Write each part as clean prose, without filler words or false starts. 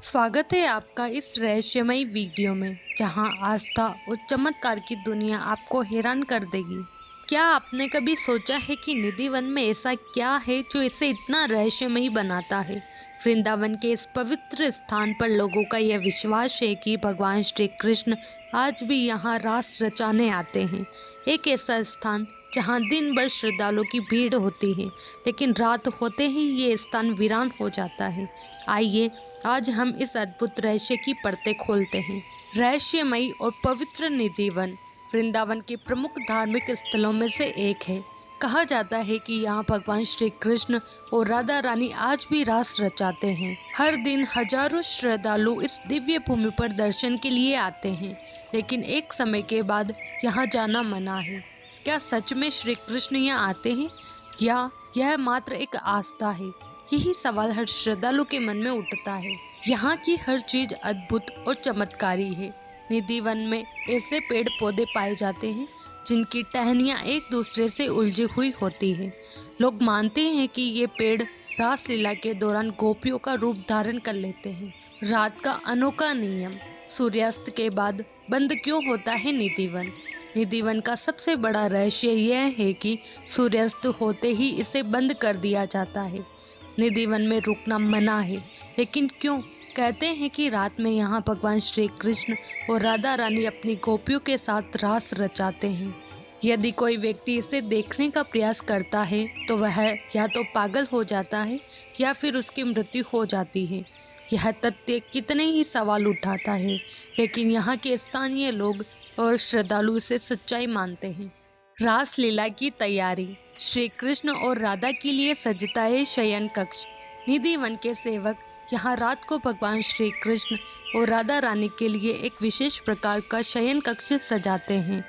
स्वागत है आपका इस रहस्यमयी वीडियो में, जहां आस्था और चमत्कार की दुनिया आपको हैरान कर देगी। क्या आपने कभी सोचा है कि निधिवन में ऐसा क्या है जो इसे इतना रहस्यमयी बनाता है? वृंदावन के इस पवित्र स्थान पर लोगों का यह विश्वास है कि भगवान श्री कृष्ण आज भी यहाँ रास रचाने आते हैं। एक ऐसा स्थान जहाँ दिन भर श्रद्धालुओं की भीड़ होती है, लेकिन रात होते ही ये स्थान वीरान हो जाता है। आइए आज हम इस अद्भुत रहस्य की परतें खोलते हैं। रहस्यमयी और पवित्र निधिवन वृंदावन के प्रमुख धार्मिक स्थलों में से एक है। कहा जाता है कि यहाँ भगवान श्री कृष्ण और राधा रानी आज भी रास रचाते हैं। हर दिन हजारों श्रद्धालु इस दिव्य भूमि पर दर्शन के लिए आते हैं, लेकिन एक समय के बाद यहाँ जाना मना है। क्या सच में श्री कृष्ण यहाँ आते हैं या यह मात्र एक आस्था है? यही सवाल हर श्रद्धालु के मन में उठता है। यहाँ की हर चीज अद्भुत और चमत्कारी है। निधिवन में ऐसे पेड़ पौधे पाए जाते हैं जिनकी टहनियाँ एक दूसरे से उलझी हुई होती है। लोग मानते हैं कि ये पेड़ रासलीला के दौरान गोपियों का रूप धारण कर लेते हैं। रात का अनोखा नियम, सूर्यास्त के बाद बंद क्यों होता है निधिवन? निधिवन का सबसे बड़ा रहस्य यह है कि सूर्यास्त होते ही इसे बंद कर दिया जाता है। निधिवन में रुकना मना है, लेकिन क्यों? कहते हैं कि रात में यहाँ भगवान श्री कृष्ण और राधा रानी अपनी गोपियों के साथ रास रचाते हैं। यदि कोई व्यक्ति इसे देखने का प्रयास करता है तो वह या तो पागल हो जाता है या फिर उसकी मृत्यु हो जाती है। यह तथ्य कितने ही सवाल उठाता है, लेकिन यहाँ के स्थानीय लोग और श्रद्धालु इसे सच्चाई मानते हैं। रासलीला की तैयारी। श्री कृष्ण और राधा के लिए सजता है शयन कक्ष। निधिवन के सेवक यहाँ रात को भगवान श्री कृष्ण और राधा रानी के लिए एक विशेष प्रकार का शयन कक्ष सजाते हैं।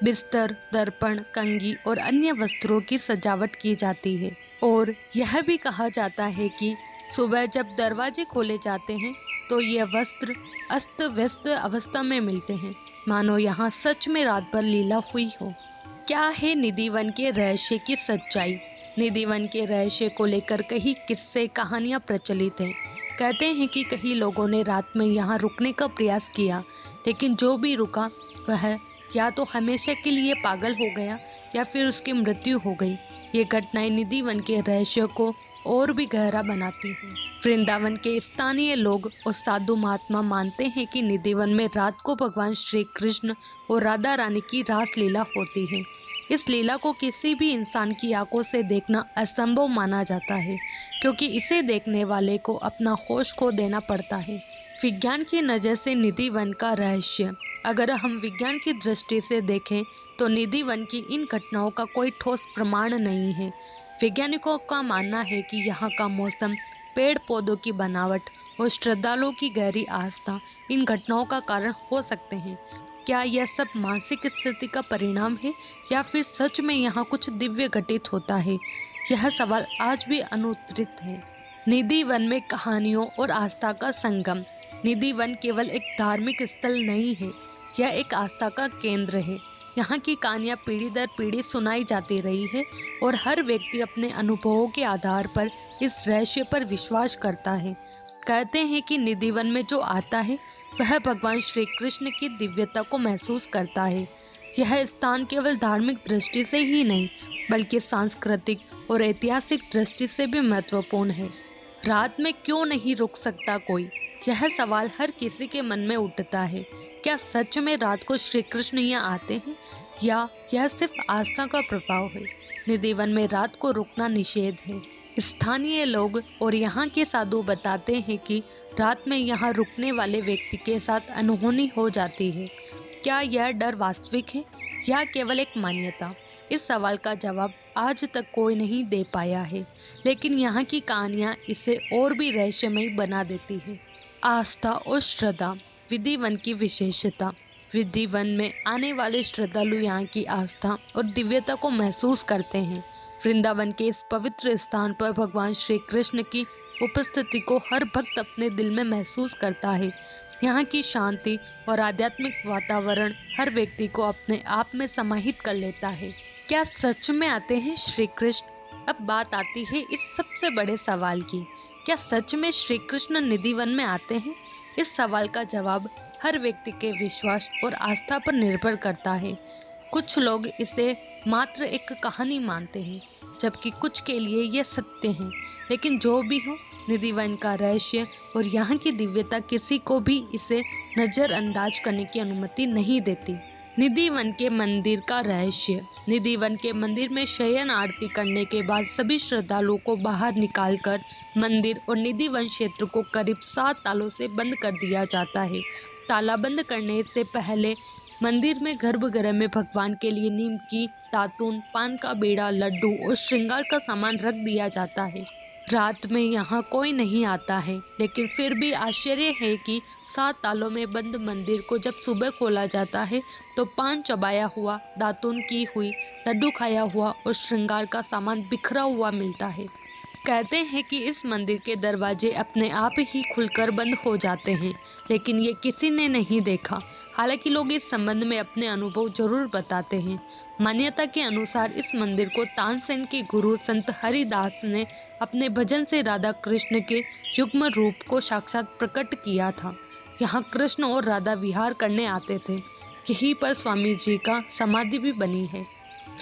बिस्तर, दर्पण, कंघी और अन्य वस्त्रों की सजावट की जाती है। और यह भी कहा जाता है कि सुबह जब दरवाजे खोले जाते हैं तो ये वस्त्र अस्त व्यस्त अवस्था में मिलते हैं, मानो यहाँ सच में रात भर लीला हुई हो। क्या है निधिवन के रहस्य की सच्चाई? निधिवन के रहस्य को लेकर कई किस्से कहानियाँ प्रचलित हैं। कहते हैं कि कई लोगों ने रात में यहाँ रुकने का प्रयास किया, लेकिन जो भी रुका वह या तो हमेशा के लिए पागल हो गया या फिर उसकी मृत्यु हो गई। ये घटनाएं निधिवन के रहस्य को और भी गहरा बनाती हैं। वृंदावन के स्थानीय लोग और साधु महात्मा मानते हैं कि निधिवन में रात को भगवान श्री कृष्ण और राधा रानी की रास लीला होती है। इस लीला को किसी भी इंसान की आंखों से देखना असंभव माना जाता है, क्योंकि इसे देखने वाले को अपना होश खो देना पड़ता है। विज्ञान की नज़र से निधिवन का रहस्य। अगर हम विज्ञान की दृष्टि से देखें तो निधिवन की इन घटनाओं का कोई ठोस प्रमाण नहीं है। वैज्ञानिकों का मानना है कि यहाँ का मौसम, पेड़ पौधों की बनावट और श्रद्धालुओं की गहरी आस्था इन घटनाओं का कारण हो सकते हैं। क्या यह सब मानसिक स्थिति का परिणाम है या फिर सच में यहाँ कुछ दिव्य घटित होता है? यह सवाल आज भी अनुत्तरित है। निधिवन में कहानियों और आस्था का संगम। निधिवन केवल एक धार्मिक स्थल नहीं है, यह एक आस्था का केंद्र है। यहाँ की कहानियाँ पीढ़ी दर पीढ़ी सुनाई जाती रही है और हर व्यक्ति अपने अनुभवों के आधार पर इस रहस्य पर विश्वास करता है। कहते हैं कि निधिवन में जो आता है वह भगवान श्री कृष्ण की दिव्यता को महसूस करता है। यह स्थान केवल धार्मिक दृष्टि से ही नहीं, बल्कि सांस्कृतिक और ऐतिहासिक दृष्टि से भी महत्वपूर्ण है। रात में क्यों नहीं रुक सकता कोई? यह सवाल हर किसी के मन में उठता है। क्या सच में रात को श्री कृष्ण यहाँ आते हैं या यह सिर्फ आस्था का प्रभाव है? निधिवन में रात को रुकना निषेध है। स्थानीय लोग और यहाँ के साधु बताते हैं कि रात में यहाँ रुकने वाले व्यक्ति के साथ अनहोनी हो जाती है। क्या यह डर वास्तविक है या केवल एक मान्यता? इस सवाल का जवाब आज तक कोई नहीं दे पाया है, लेकिन यहाँ की कहानियाँ इसे और भी रहस्यमयी बना देती है। आस्था और श्रद्धा। निधिवन की विशेषता। निधिवन में आने वाले श्रद्धालु यहाँ की आस्था और दिव्यता को महसूस करते हैं। वृंदावन के इस पवित्र स्थान पर भगवान श्री कृष्ण की उपस्थिति को हर भक्त अपने दिल में महसूस करता है। यहाँ की शांति और आध्यात्मिक वातावरण हर व्यक्ति को अपने आप में समाहित कर लेता है। क्या सच में आते हैं श्री कृष्ण? अब बात आती है इस सबसे बड़े सवाल की, क्या सच में श्री कृष्ण निधि वन में आते हैं? इस सवाल का जवाब हर व्यक्ति के विश्वास और आस्था पर निर्भर करता है। कुछ लोग इसे मात्र एक कहानी मानते हैं, जबकि कुछ के लिए यह सत्य है। लेकिन जो भी हो, निधि वन का रहस्य और यहाँ की दिव्यता किसी को भी इसे नज़रअंदाज करने की अनुमति नहीं देती। निधि वन के मंदिर का रहस्य। निधि वन के मंदिर में शयन आरती करने के बाद सभी श्रद्धालुओं को बाहर निकालकर मंदिर और निधि वन क्षेत्र को करीब 7 तालों से बंद कर दिया जाता है। ताला बंद करने से पहले मंदिर में गर्भगृह में भगवान के लिए नीम की दातून, पान का बीड़ा, लड्डू और श्रृंगार का सामान रख दिया जाता है। रात में यहाँ कोई नहीं आता है, लेकिन फिर भी आश्चर्य है कि 7 तालों में बंद मंदिर को जब सुबह खोला जाता है तो पान चबाया हुआ, दातून की हुई, लड्डू खाया हुआ और श्रृंगार का सामान बिखरा हुआ मिलता है। कहते हैं कि इस मंदिर के दरवाजे अपने आप ही खुलकर बंद हो जाते हैं, लेकिन ये किसी ने नहीं देखा। हालांकि लोग इस संबंध में अपने अनुभव जरूर बताते हैं। मान्यता के अनुसार इस मंदिर को तानसेन के गुरु संत हरिदास ने अपने भजन से राधा कृष्ण के युग्म रूप को साक्षात प्रकट किया था। यहाँ कृष्ण और राधा विहार करने आते थे। यहीं पर स्वामी जी का समाधि भी बनी है।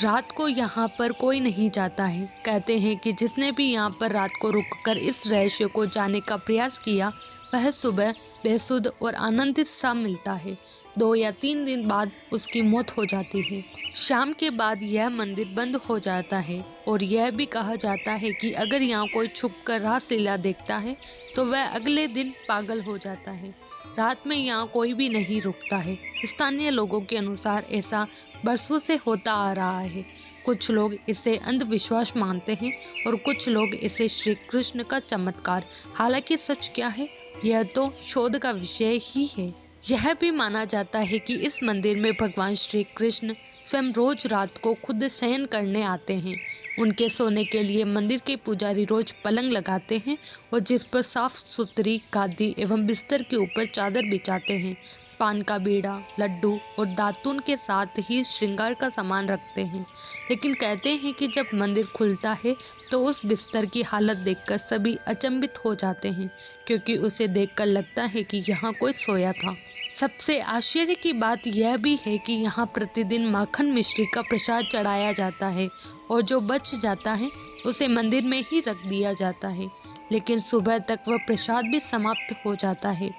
रात को यहाँ पर कोई नहीं जाता है। कहते हैं कि जिसने भी यहाँ पर रात को रुककर इस रहस्य को जानने का प्रयास किया, वह सुबह बेसुध और आनंदित सा मिलता है। 2 या 3 दिन बाद उसकी मौत हो जाती है। शाम के बाद यह मंदिर बंद हो जाता है और यह भी कहा जाता है कि अगर यहाँ कोई छुपकर रासलीला देखता है तो वह अगले दिन पागल हो जाता है। रात में यहाँ कोई भी नहीं रुकता है। स्थानीय लोगों के अनुसार ऐसा बरसों से होता आ रहा है। कुछ लोग इसे अंधविश्वास मानते हैं और कुछ लोग इसे श्री कृष्ण का चमत्कार। हालांकि सच क्या है, यह तो शोध का विषय ही है। यह भी माना जाता है कि इस मंदिर में भगवान श्री कृष्ण स्वयं रोज रात को खुद शयन करने आते हैं। उनके सोने के लिए मंदिर के पुजारी रोज पलंग लगाते हैं और जिस पर साफ सुथरी गादी एवं बिस्तर के ऊपर चादर बिछाते हैं। पान का बीड़ा, लड्डू और दातून के साथ ही श्रृंगार का सामान रखते हैं। लेकिन कहते हैं कि जब मंदिर खुलता है तो उस बिस्तर की हालत देखकर सभी अचंभित हो जाते हैं, क्योंकि उसे देखकर लगता है कि यहाँ कोई सोया था। सबसे आश्चर्य की बात यह भी है कि यहाँ प्रतिदिन माखन मिश्री का प्रसाद चढ़ाया जाता है और जो बच जाता है उसे मंदिर में ही रख दिया जाता है। लेकिन सुबह तक वह प्रसाद भी समाप्त हो जाता है।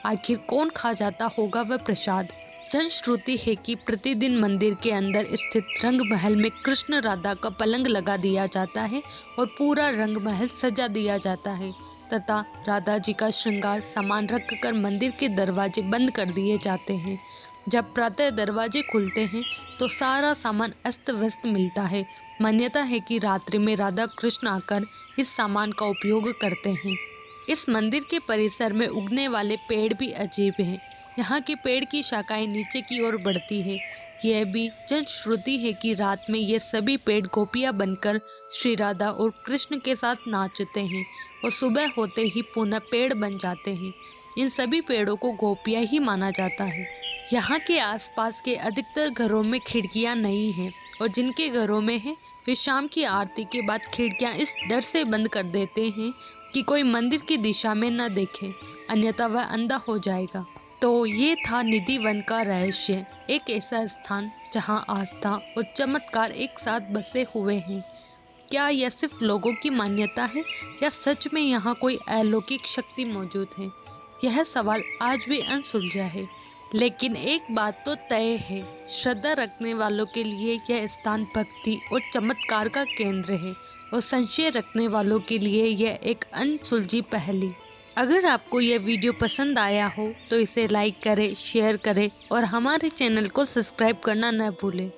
आखिर कौन खा जाता होगा वह प्रसाद? जनश्रुति है कि प्रतिदिन मंदिर के अंदर स्थित रंग महल में कृष्ण राधा का पलंग लगा दिया जाता है और पूरा रंग महल सजा दिया जाता है तथा राधा जी का श्रृंगार सामान रखकर मंदिर के दरवाजे बंद कर दिए जाते हैं। जब प्रातः दरवाजे खुलते हैं तो सारा सामान अस्त व्यस्त मिलता है। मान्यता है कि रात्रि में राधा कृष्ण आकर इस सामान का उपयोग करते हैं। इस मंदिर के परिसर में उगने वाले पेड़ भी अजीब हैं। यहाँ के पेड़ की शाखाएं नीचे की ओर बढ़ती है। यह भी जनश्रुति है कि रात में ये सभी पेड़ गोपियाँ बनकर श्री राधा और कृष्ण के साथ नाचते हैं और सुबह होते ही पुनः पेड़ बन जाते हैं। इन सभी पेड़ों को गोपियाँ ही माना जाता है। यहाँ के आसपास के अधिकतर घरों में खिड़कियाँ नहीं हैं और जिनके घरों में है वे शाम की आरती के बाद खिड़कियाँ इस डर से बंद कर देते हैं कि कोई मंदिर की दिशा में न देखे, अन्यथा वह अंधा हो जाएगा। तो ये था निधि वन का रहस्य, एक ऐसा स्थान जहाँ आस्था और चमत्कार एक साथ बसे हुए हैं। क्या यह सिर्फ लोगों की मान्यता है या सच में यहाँ कोई अलौकिक शक्ति मौजूद है? यह सवाल आज भी अनसुलझा है। लेकिन एक बात तो तय है, श्रद्धा रखने वालों के लिए यह स्थान भक्ति और चमत्कार का केंद्र है और संशय रखने वालों के लिए यह एक अनसुलझी पहेली। अगर आपको यह वीडियो पसंद आया हो तो इसे लाइक करें, शेयर करें और हमारे चैनल को सब्सक्राइब करना न भूलें।